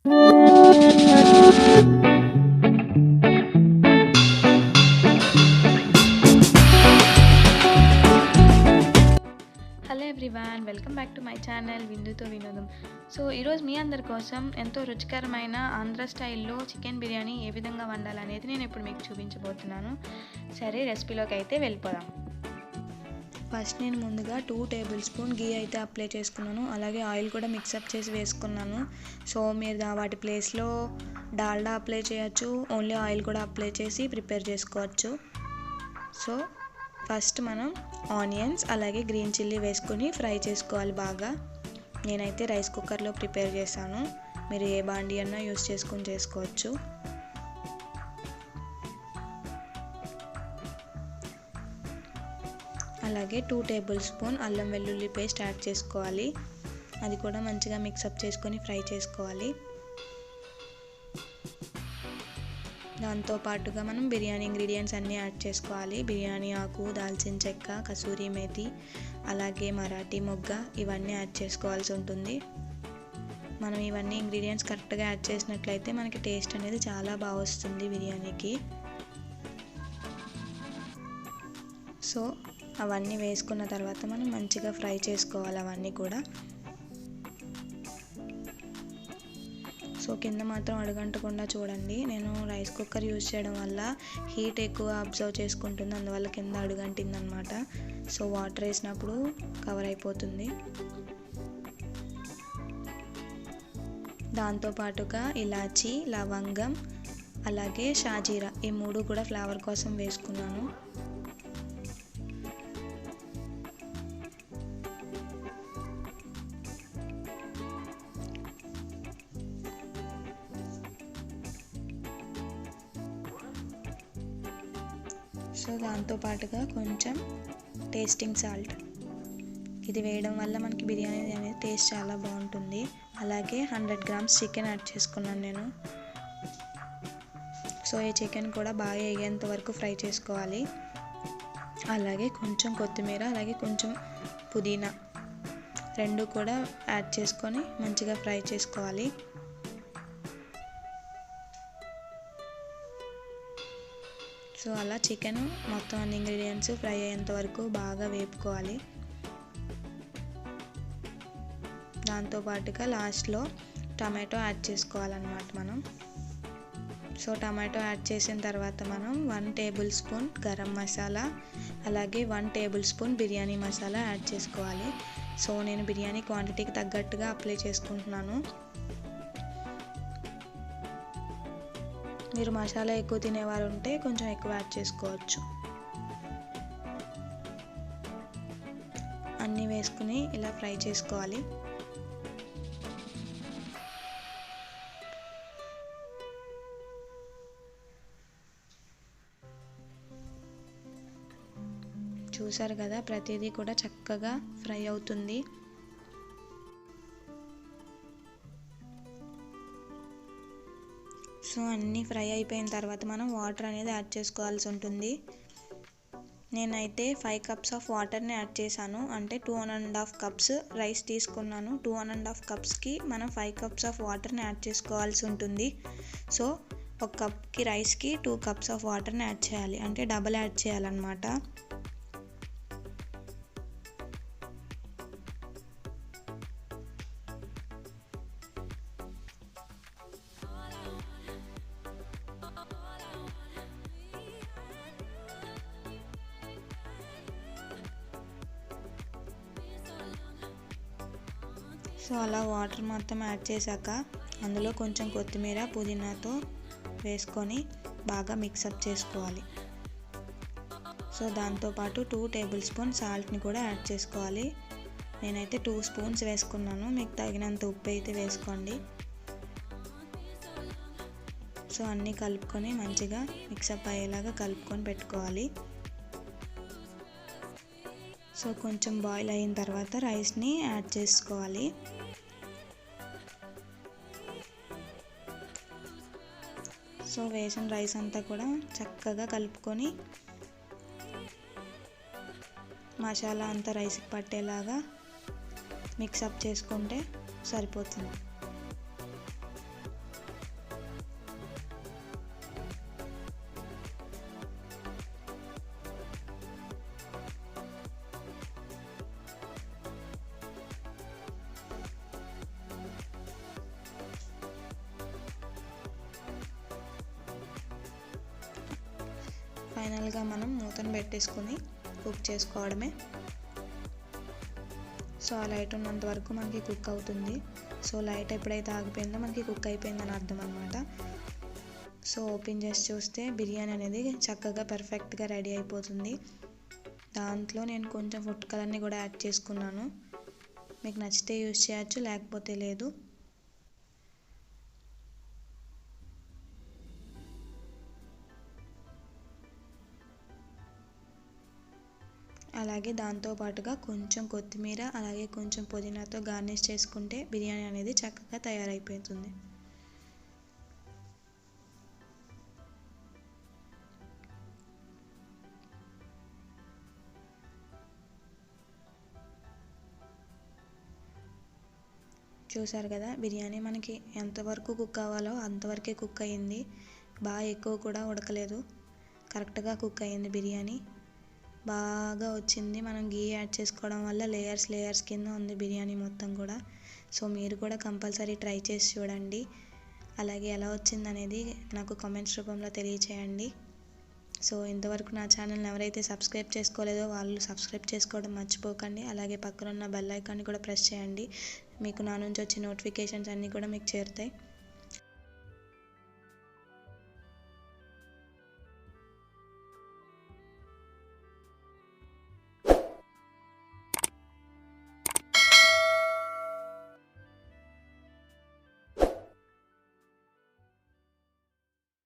Hello everyone, welcome back to my channel విందుతో వినోదం. So ఈరోజు మీ అందరి కోసం ఎంతో రుచికరమైన ఆంధ్ర స్టైల్లో చికెన్ బిర్యానీ ఏ విధంగా వండాలనేది నేను ఇప్పుడు మీకు చూపించబోతున్నాను. సరే, రెసిపీలోకి అయితే వెళ్ళిపోదాం. ఫస్ట్ నేను ముందుగా 2 టేబుల్ స్పూన్ గీ అయితే అప్లై చేసుకున్నాను. అలాగే ఆయిల్ కూడా మిక్సప్ చేసి వేసుకున్నాను. సో మీరు వాటి ప్లేస్లో డాల్డా అప్లై చేయొచ్చు, ఓన్లీ ఆయిల్ కూడా అప్లై చేసి ప్రిపేర్ చేసుకోవచ్చు. సో ఫస్ట్ మనం ఆనియన్స్ అలాగే గ్రీన్ చిల్లీ వేసుకొని ఫ్రై చేసుకోవాలి బాగా. నేనైతే రైస్ కుక్కర్లో ప్రిపేర్ చేశాను, మీరు ఏ బాండీ అన్నా యూస్ చేసుకొని చేసుకోవచ్చు. అలాగే 2 టేబుల్ స్పూన్ అల్లం వెల్లుల్లి పేస్ట్ యాడ్ చేసుకోవాలి. అది కూడా మంచిగా మిక్సప్ చేసుకొని ఫ్రై చేసుకోవాలి. దాంతో పాటుగా మనం బిర్యానీ ఇంగ్రీడియంట్స్ అన్నీ యాడ్ చేసుకోవాలి. బిర్యానీ ఆకు, దాల్చిన చెక్క, కసూరి మేతి, అలాగే మరాఠీ మొగ్గ, ఇవన్నీ యాడ్ చేసుకోవాల్సి ఉంటుంది. మనం ఇవన్నీ ఇంగ్రీడియంట్స్ కరెక్ట్గా యాడ్ చేసినట్లయితే మనకి టేస్ట్ అనేది చాలా బాగా వస్తుంది బిర్యానీకి. సో అవన్నీ వేసుకున్న తర్వాత మనం మంచిగా ఫ్రై చేసుకోవాలి అవన్నీ కూడా. సో కింద మాత్రం అడుగంటకుండా చూడండి. నేను రైస్ కుక్కర్ యూజ్ చేయడం వల్ల హీట్ ఎక్కువ అబ్జర్వ్ చేసుకుంటుంది, అందువల్ల కింద అడుగంటింది అనమాట. సో వాటర్ వేసినప్పుడు కవర్ అయిపోతుంది. దాంతోపాటుగా ఇలాచీ, లవంగం, అలాగే షాజీరా, ఈ 3 కూడా ఫ్లేవర్ కోసం వేసుకున్నాను. సో దాంతోపాటుగా కొంచెం టేస్టింగ్ సాల్ట్, ఇది వేయడం వల్ల మనకి బిర్యానీ అనేది టేస్ట్ చాలా బాగుంటుంది. అలాగే 100 గ్రామ్స్ చికెన్ యాడ్ చేసుకున్నాను నేను. సో ఈ చికెన్ కూడా బాగా వేగేంత వరకు ఫ్రై చేసుకోవాలి. అలాగే కొంచెం కొత్తిమీర, అలాగే కొంచెం పుదీనా, 2 కూడా యాడ్ చేసుకొని మంచిగా ఫ్రై చేసుకోవాలి. సో అలా చికెన్ మొత్తం అన్ని ఇంగ్రీడియంట్స్ ఫ్రై అయ్యేంత వరకు బాగా వేపుకోవాలి. దాంతోపాటుగా లాస్ట్లో టమాటో యాడ్ చేసుకోవాలన్నమాట మనం. సో టమాటో యాడ్ చేసిన తర్వాత మనం 1 టేబుల్ స్పూన్ గరం మసాలా, అలాగే 1 table spoon biryani masala add చేసుకోవాలి. సో నేను బిర్యానీ క్వాంటిటీకి తగ్గట్టుగా అప్లై చేసుకుంటున్నాను. మీరు మసాలా ఎక్కువ తినేవారు ఉంటే కొంచెం ఎక్కువ యాడ్ చేసుకోవచ్చు. అన్నీ వేసుకుని ఇలా ఫ్రై చేసుకోవాలి. చూసారు కదా, ప్రతిదీ కూడా చక్కగా ఫ్రై అవుతుంది. సో అన్నీ ఫ్రై అయిపోయిన తర్వాత మనం వాటర్ అనేది యాడ్ చేసుకోవాల్సి ఉంటుంది. నేనైతే 5 కప్స్ ఆఫ్ వాటర్ని యాడ్ చేశాను, అంటే 2.5 కప్స్ రైస్ తీసుకున్నాను. 2.5 కప్స్కి మనం 5 కప్స్ ఆఫ్ వాటర్ని యాడ్ చేసుకోవాల్సి ఉంటుంది. సో 1 కప్కి రైస్కి 2 కప్స్ ఆఫ్ వాటర్ని యాడ్ చేయాలి, అంటే డబల్ యాడ్ చేయాలన్నమాట. సో అలా వాటర్ మొత్తం యాడ్ చేశాక అందులో కొంచెం కొత్తిమీర, పుదీనాతో వేసుకొని బాగా మిక్సప్ చేసుకోవాలి. సో దాంతోపాటు 2 టేబుల్ స్పూన్ సాల్ట్ని కూడా యాడ్ చేసుకోవాలి. నేనైతే 2 స్పూన్స్ వేసుకున్నాను, మీకు తగినంత ఉప్పు అయితే వేసుకోండి. సో అన్నీ కలుపుకొని మంచిగా మిక్సప్ అయ్యేలాగా కలుపుకొని పెట్టుకోవాలి. సో కొంచెం బాయిల్ అయిన తర్వాత రైస్ని యాడ్ చేసుకోవాలి. సో వేసిన రైస్ అంతా కూడా చక్కగా కలుపుకొని మసాలా అంతా రైస్కి పట్టేలాగా మిక్సప్ చేసుకుంటే సరిపోతుంది. ఫైనల్గా మనం మూతను పెట్టేసుకొని కుక్ చేసుకోవడమే. సో ఆ లైట్ ఉన్నంత వరకు మనకి కుక్ అవుతుంది. సో లైట్ ఎప్పుడైతే ఆగిపోయిందో మనకి కుక్ అయిపోయిందని అర్థం అనమాట. సో ఓపెన్ చేసి చూస్తే బిర్యానీ అనేది చక్కగా పర్ఫెక్ట్గా రెడీ అయిపోతుంది. దాంట్లో నేను కొంచెం ఫుడ్ కలర్ని కూడా యాడ్ చేసుకున్నాను. మీకు నచ్చితే యూజ్ చేయొచ్చు, లేకపోతే లేదు. అలాగే దాంతో పాటుగా కొంచెం కొత్తిమీర అలాగే కొంచెం పుదీనాతో గార్నిష్ చేసుకుంటే బిర్యానీ అనేది చక్కగా తయారైపోతుంది. చూసారు కదా, బిర్యానీ మనకి ఎంతవరకు కుక్ అవ్వాలో అంతవరకే కుక్ అయ్యింది. బాగా ఎక్కువ కూడా ఉడకలేదు, కరెక్ట్గా కుక్ అయ్యింది బిర్యానీ. బాగా వచ్చింది. మనం గీ యాడ్ చేసుకోవడం వల్ల లేయర్స్ కింద ఉంది బిర్యానీ మొత్తం కూడా. సో మీరు కూడా కంపల్సరీ ట్రై చేసి చూడండి. అలాగే ఎలా వచ్చిందనేది నాకు కామెంట్స్ రూపంలో తెలియచేయండి. సో ఇంతవరకు నా ఛానల్ని ఎవరైతే సబ్స్క్రైబ్ చేసుకోలేదో వాళ్ళు సబ్స్క్రైబ్ చేసుకోవడం మర్చిపోకండి. అలాగే పక్కన ఉన్న బెల్ ఐకాన్ని కూడా ప్రెస్ చేయండి. మీకు నా నుంచి వచ్చే నోటిఫికేషన్స్ అన్నీ కూడా మీకు చేరుతాయి.